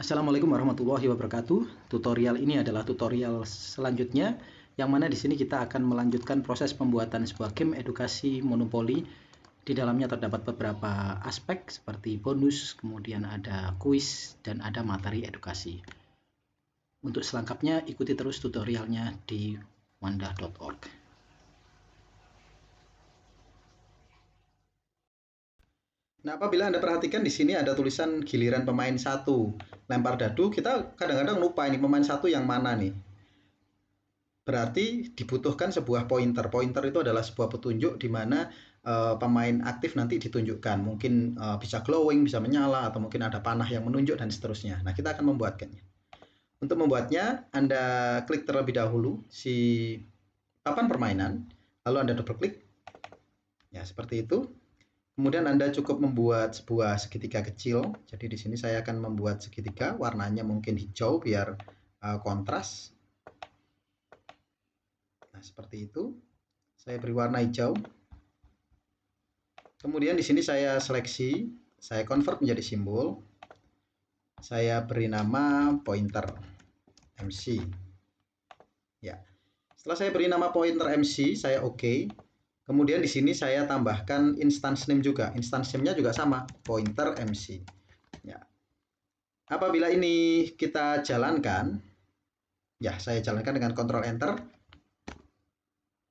Assalamualaikum warahmatullahi wabarakatuh. Tutorial ini adalah tutorial selanjutnya, yang mana di sini kita akan melanjutkan proses pembuatan sebuah game edukasi monopoli. Di dalamnya terdapat beberapa aspek seperti bonus, kemudian ada kuis, dan ada materi edukasi. Untuk selengkapnya ikuti terus tutorialnya di wanda.org. Nah, apabila Anda perhatikan di sini ada tulisan giliran pemain 1 lempar dadu, kita kadang-kadang lupa ini pemain 1 yang mana nih. Berarti dibutuhkan sebuah pointer. Pointer itu adalah sebuah petunjuk di mana pemain aktif nanti ditunjukkan. Mungkin bisa glowing, bisa menyala, atau mungkin ada panah yang menunjuk dan seterusnya. Nah, kita akan membuatkannya. Untuk membuatnya, Anda klik terlebih dahulu si papan permainan, lalu Anda double klik. Ya, seperti itu. Kemudian Anda cukup membuat sebuah segitiga kecil. Jadi di sini saya akan membuat segitiga, warnanya mungkin hijau biar kontras. Nah, seperti itu. Saya beri warna hijau. Kemudian di sini saya seleksi, saya convert menjadi simbol. Saya beri nama pointer MC. Ya. Setelah saya beri nama pointer MC, saya OK. Kemudian di sini saya tambahkan instance name juga. Instance name-nya juga sama, pointer MC. Ya. Apabila ini kita jalankan, ya saya jalankan dengan Ctrl Enter,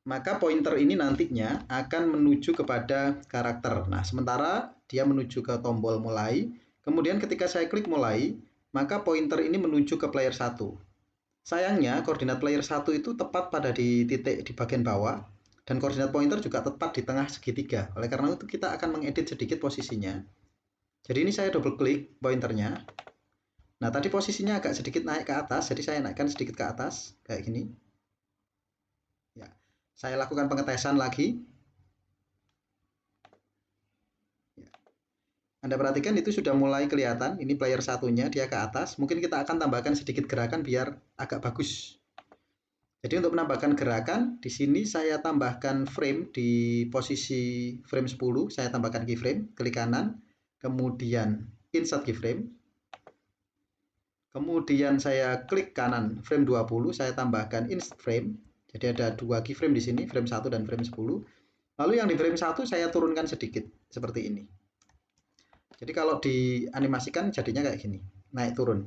maka pointer ini nantinya akan menuju kepada karakter. Nah, sementara dia menuju ke tombol mulai. Kemudian ketika saya klik mulai, maka pointer ini menuju ke player 1. Sayangnya koordinat player 1 itu tepat pada di titik di bagian bawah. Dan koordinat pointer juga tepat di tengah segitiga. Oleh karena itu kita akan mengedit sedikit posisinya. Jadi ini saya double klik pointernya. Nah, tadi posisinya agak sedikit naik ke atas, jadi saya naikkan sedikit ke atas, kayak gini. Ya, saya lakukan pengetesan lagi. Ya. Anda perhatikan itu sudah mulai kelihatan, ini player satunya, dia ke atas. Mungkin kita akan tambahkan sedikit gerakan biar agak bagus. Jadi untuk menambahkan gerakan, di sini saya tambahkan frame di posisi frame 10, saya tambahkan keyframe, klik kanan, kemudian insert keyframe. Kemudian saya klik kanan frame 20, saya tambahkan insert frame. Jadi ada dua keyframe di sini, frame 1 dan frame 10. Lalu yang di frame 1 saya turunkan sedikit, seperti ini. Jadi kalau dianimasikan jadinya kayak gini, naik turun.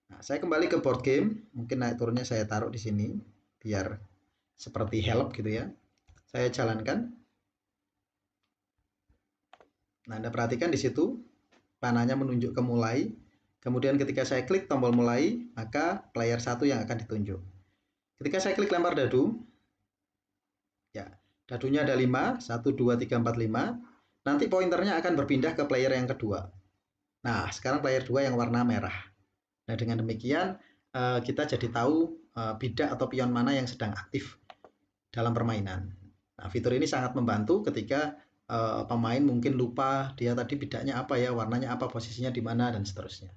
Nah, saya kembali ke board game, mungkin naik turunnya saya taruh di sini biar seperti help gitu ya. Saya jalankan. Nah, Anda perhatikan di situ panahnya menunjuk ke mulai. Kemudian ketika saya klik tombol mulai, maka player 1 yang akan ditunjuk. Ketika saya klik lempar dadu, ya, dadunya ada 5, 1 2 3 4 5. Nanti pointernya akan berpindah ke player yang kedua. Nah, sekarang player 2 yang warna merah. Nah, dengan demikian kita jadi tahu bidak atau pion mana yang sedang aktif dalam permainan. Nah, fitur ini sangat membantu ketika pemain mungkin lupa dia tadi bidaknya apa ya, warnanya apa, posisinya di mana, dan seterusnya.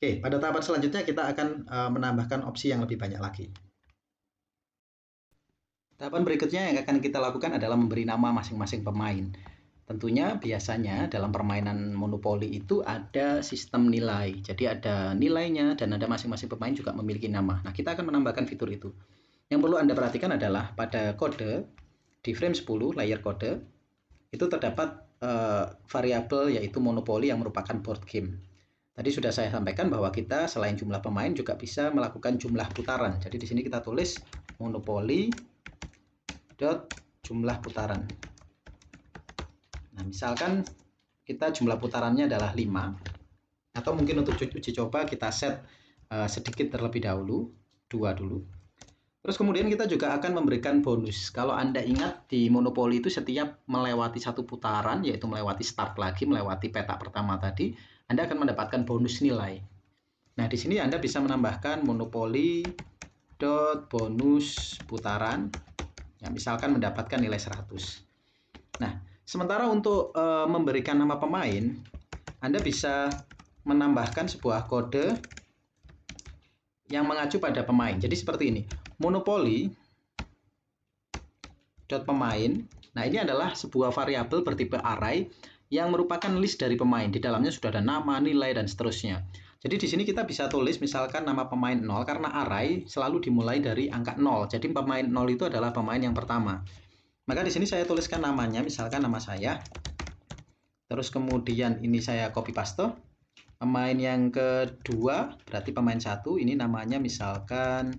Oke, pada tahapan selanjutnya kita akan menambahkan opsi yang lebih banyak lagi. Tahapan berikutnya yang akan kita lakukan adalah memberi nama masing-masing pemain. Tentunya biasanya dalam permainan monopoli itu ada sistem nilai. Jadi ada nilainya dan ada masing-masing pemain juga memiliki nama. Nah, kita akan menambahkan fitur itu. Yang perlu Anda perhatikan adalah pada kode di frame 10 layer kode itu terdapat variabel yaitu monopoli yang merupakan board game. Tadi sudah saya sampaikan bahwa kita selain jumlah pemain juga bisa melakukan jumlah putaran. Jadi di sini kita tulis monopoli dot jumlah putaran. Nah, misalkan kita jumlah putarannya adalah 5, atau mungkin untuk uji coba kita set sedikit terlebih dahulu, 2 dulu. Terus kemudian kita juga akan memberikan bonus. Kalau Anda ingat di monopoli itu setiap melewati satu putaran, yaitu melewati start lagi, melewati petak pertama tadi, Anda akan mendapatkan bonus nilai. Nah, di sini Anda bisa menambahkan monopoli dot bonus putaran, ya, misalkan mendapatkan nilai 100. Nah, sementara untuk memberikan nama pemain, Anda bisa menambahkan sebuah kode yang mengacu pada pemain. Jadi seperti ini, monopoli dot pemain. Nah, ini adalah sebuah variabel bertipe array yang merupakan list dari pemain. Di dalamnya sudah ada nama, nilai, dan seterusnya. Jadi di sini kita bisa tulis misalkan nama pemain 0 karena array selalu dimulai dari angka 0. Jadi pemain 0 itu adalah pemain yang pertama. Maka di sini saya tuliskan namanya, misalkan nama saya. Terus kemudian ini saya copy paste. Pemain yang kedua berarti pemain 1, ini namanya misalkan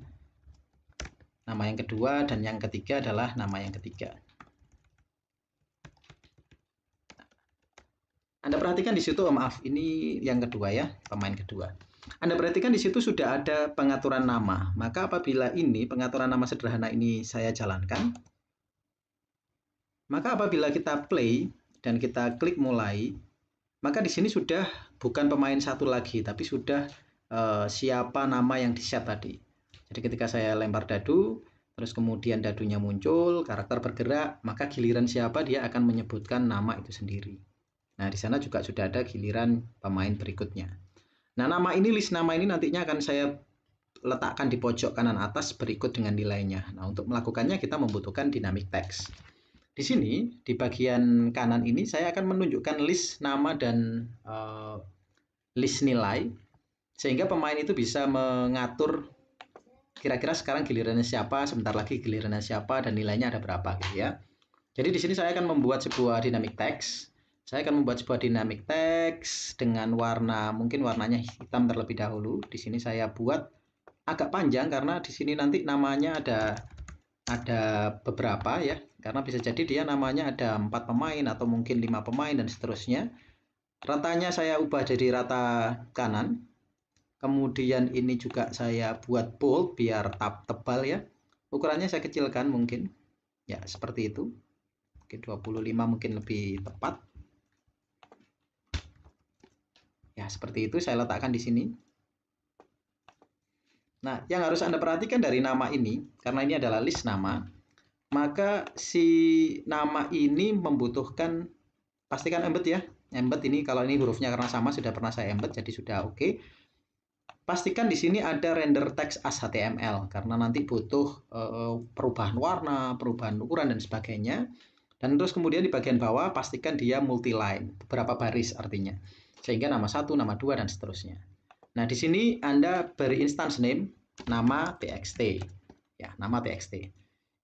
nama yang kedua, dan yang ketiga adalah nama yang ketiga. Anda perhatikan di situ, maaf, ini yang kedua ya, pemain kedua. Anda perhatikan di situ sudah ada pengaturan nama. Maka apabila ini pengaturan nama sederhana ini saya jalankan, maka apabila kita play dan kita klik mulai, maka di sini sudah bukan pemain 1 lagi, tapi sudah siapa nama yang di-set tadi. Jadi ketika saya lempar dadu, terus kemudian dadunya muncul, karakter bergerak, maka giliran siapa dia akan menyebutkan nama itu sendiri. Nah, di sana juga sudah ada giliran pemain berikutnya. Nah, nama ini, list nama ini nantinya akan saya letakkan di pojok kanan atas berikut dengan nilainya. Nah, untuk melakukannya kita membutuhkan dynamic text. Di sini, di bagian kanan ini saya akan menunjukkan list nama dan list nilai, sehingga pemain itu bisa mengatur kira-kira sekarang gilirannya siapa, sebentar lagi gilirannya siapa, dan nilainya ada berapa gitu ya. Jadi di sini saya akan membuat sebuah dynamic text. Saya akan membuat sebuah dynamic text dengan warna, mungkin warnanya hitam terlebih dahulu. Di sini saya buat agak panjang karena di sini nanti namanya ada beberapa ya. Karena bisa jadi dia namanya ada 4 pemain atau mungkin 5 pemain dan seterusnya. Ratanya saya ubah jadi rata kanan. Kemudian ini juga saya buat bold biar tebal ya. Ukurannya saya kecilkan mungkin. Ya, seperti itu. Mungkin 25 mungkin lebih tepat. Ya, seperti itu saya letakkan di sini. Nah, yang harus Anda perhatikan dari nama ini, karena ini adalah list nama, maka si nama ini membutuhkan, pastikan embed ya. Embed ini, kalau ini hurufnya karena sama sudah pernah saya embed, jadi sudah oke. Pastikan di sini ada render text as HTML, karena nanti butuh perubahan warna, perubahan ukuran, dan sebagainya. Dan terus kemudian di bagian bawah pastikan dia multi-line, beberapa baris artinya. Sehingga nama 1, nama 2, dan seterusnya. Nah, di sini Anda beri instance name, nama txt. Ya, nama txt.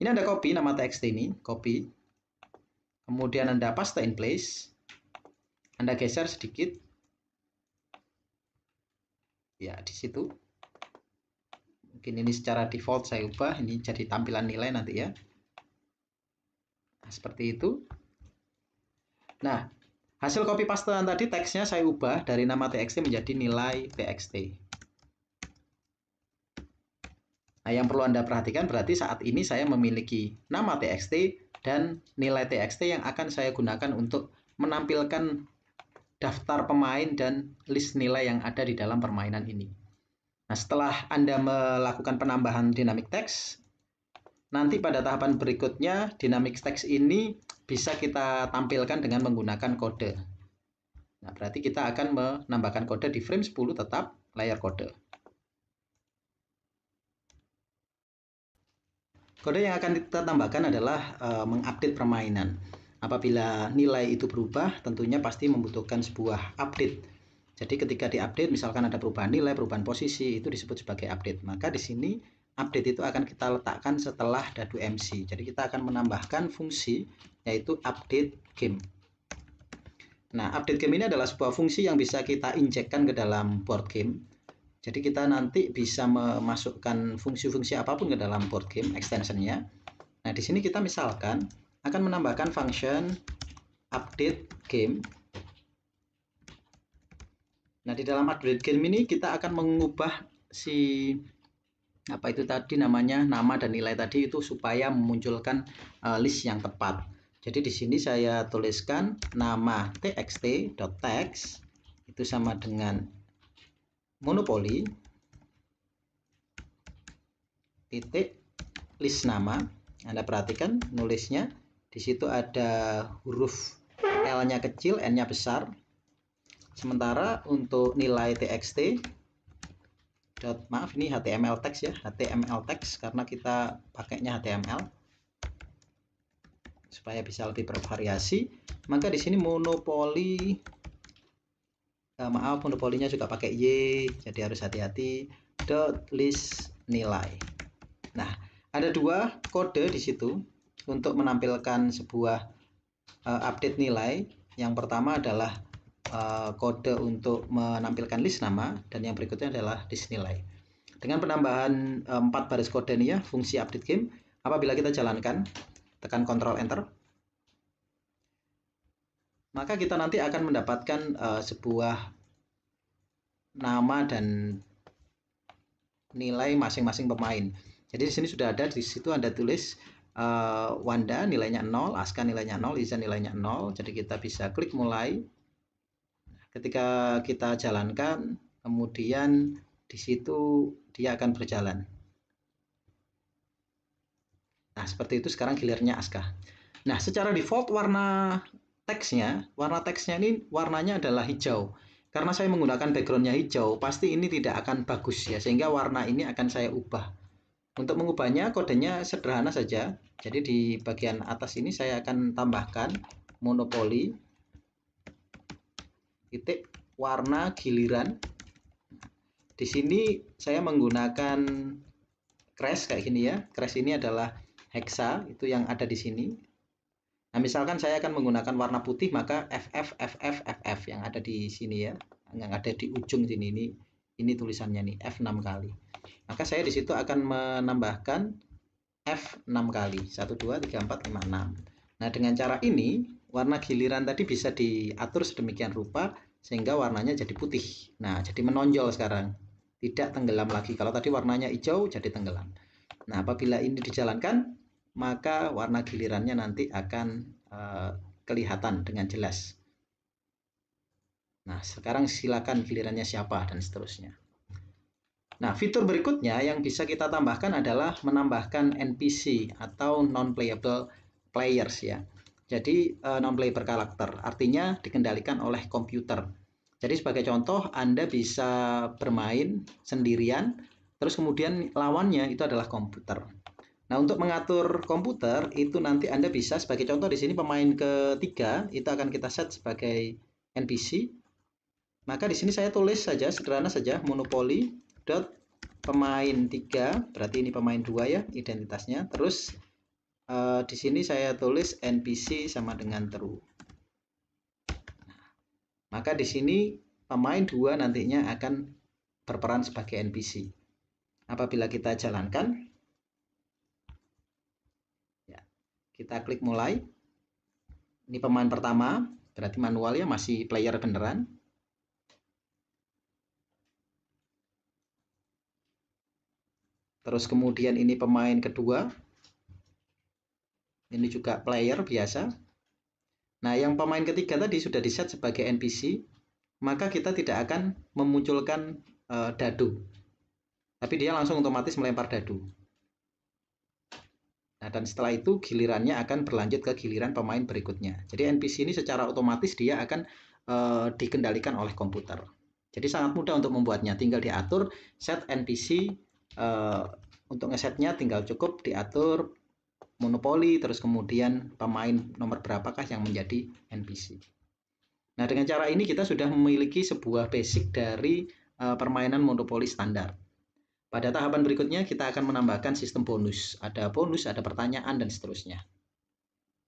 Ini Anda copy nama txt ini, copy. Kemudian Anda paste in place. Anda geser sedikit. Ya, di situ. Mungkin ini secara default saya ubah, ini jadi tampilan nilai nanti ya. Nah, seperti itu. Nah, hasil copy pastean tadi teksnya saya ubah dari nama txt menjadi nilai txt. Nah, yang perlu Anda perhatikan berarti saat ini saya memiliki nama txt dan nilai txt yang akan saya gunakan untuk menampilkan daftar pemain dan list nilai yang ada di dalam permainan ini. Nah, setelah Anda melakukan penambahan dynamic text, nanti pada tahapan berikutnya dynamic text ini bisa kita tampilkan dengan menggunakan kode. Nah, berarti kita akan menambahkan kode di frame 10 tetap layer kode. Kode yang akan kita tambahkan adalah mengupdate permainan. Apabila nilai itu berubah, tentunya pasti membutuhkan sebuah update. Jadi ketika diupdate, misalkan ada perubahan nilai, perubahan posisi, itu disebut sebagai update. Maka di sini update itu akan kita letakkan setelah dadu MC. Jadi kita akan menambahkan fungsi yaitu update game. Nah, update game ini adalah sebuah fungsi yang bisa kita injekkan ke dalam board game. Jadi kita nanti bisa memasukkan fungsi-fungsi apapun ke dalam board game extensionnya. Nah, di sini kita misalkan akan menambahkan function update game. Nah, di dalam update game ini kita akan mengubah si apa itu tadi namanya, nama dan nilai tadi itu supaya memunculkan list yang tepat. Jadi di sini saya tuliskan nama txt.text itu sama dengan monopoli titik list nama. Anda perhatikan nulisnya di situ ada huruf L-nya kecil, N-nya besar. Sementara untuk nilai txt maaf ini HTML text ya, HTML text karena kita pakainya HTML supaya bisa lebih bervariasi, maka di sini monopoli, maaf, monopolinya juga pakai Y, jadi harus hati-hati. .list nilai. Nah, ada dua kode di situ untuk menampilkan sebuah update nilai. Yang pertama adalah kode untuk menampilkan list nama, dan yang berikutnya adalah list nilai. Dengan penambahan 4 baris kode ini ya, fungsi update game, apabila kita jalankan, tekan Ctrl Enter, maka kita nanti akan mendapatkan sebuah nama dan nilai masing-masing pemain. Jadi di sini sudah ada, di situ Anda tulis Wanda nilainya 0, Aska nilainya 0, Izan nilainya 0. Jadi kita bisa klik mulai. Ketika kita jalankan, kemudian di situ dia akan berjalan. Nah, seperti itu sekarang gilirannya Aska. Nah, secara default warna teksnya ini warnanya adalah hijau. Karena saya menggunakan backgroundnya hijau, pasti ini tidak akan bagus ya, sehingga warna ini akan saya ubah. Untuk mengubahnya, kodenya sederhana saja. Jadi di bagian atas ini saya akan tambahkan monopoli titik warna giliran. Di sini saya menggunakan crash kayak gini ya. Crash ini adalah hexa, itu yang ada di sini. Nah, misalkan saya akan menggunakan warna putih, maka FF yang ada di sini ya, yang ada di ujung sini, ini tulisannya nih, F6 kali. Maka saya di situ akan menambahkan F6 kali, 1, 2, 3, 4, 5, 6. Nah, dengan cara ini, warna giliran tadi bisa diatur sedemikian rupa, sehingga warnanya jadi putih. Nah, jadi menonjol sekarang, tidak tenggelam lagi. Kalau tadi warnanya hijau, jadi tenggelam. Nah, apabila ini dijalankan, maka warna gilirannya nanti akan kelihatan dengan jelas. Nah, sekarang silakan gilirannya siapa dan seterusnya. Nah, fitur berikutnya yang bisa kita tambahkan adalah menambahkan NPC atau non-playable players ya. Jadi non-playable karakter, artinya dikendalikan oleh komputer. Jadi sebagai contoh, Anda bisa bermain sendirian, terus kemudian lawannya itu adalah komputer. Nah, untuk mengatur komputer itu nanti Anda bisa, sebagai contoh di sini pemain ketiga itu akan kita set sebagai NPC. Maka di sini saya tulis saja, sederhana saja, monopoli dot pemain 3, berarti ini pemain 2 ya identitasnya. Terus di sini saya tulis NPC sama dengan true. Maka di sini pemain 2 nantinya akan berperan sebagai NPC. Apabila kita jalankan, kita klik mulai. Ini pemain pertama, berarti manual ya, masih player beneran. Terus kemudian ini pemain kedua. Ini juga player biasa. Nah, yang pemain ketiga tadi sudah di-set sebagai NPC, maka kita tidak akan memunculkan dadu. Tapi dia langsung otomatis melempar dadu. Nah, dan setelah itu gilirannya akan berlanjut ke giliran pemain berikutnya. Jadi NPC ini secara otomatis dia akan dikendalikan oleh komputer. Jadi sangat mudah untuk membuatnya. Tinggal diatur set NPC, untuk ngesetnya tinggal cukup diatur monopoli, terus kemudian pemain nomor berapakah yang menjadi NPC. Nah, dengan cara ini kita sudah memiliki sebuah basic dari permainan monopoli standar. Pada tahapan berikutnya kita akan menambahkan sistem bonus. Ada bonus, ada pertanyaan, dan seterusnya.